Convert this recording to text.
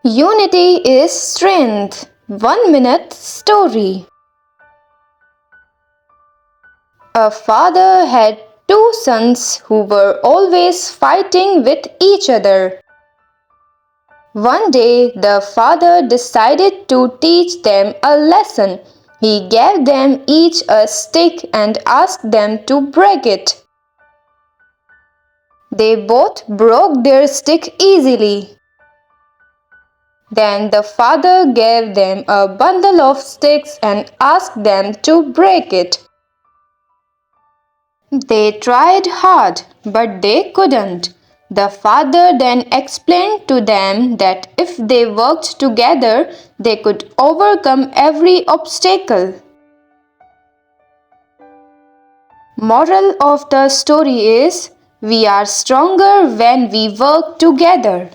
Unity is strength. 1 minute story. A father had two sons who were always fighting with each other. One day, the father decided to teach them a lesson. He gave them each a stick and asked them to break it. They both broke their stick easily. Then the father gave them a bundle of sticks and asked them to break it. They tried hard, but they couldn't. The father then explained to them that if they worked together, they could overcome every obstacle. Moral of the story is, we are stronger when we work together.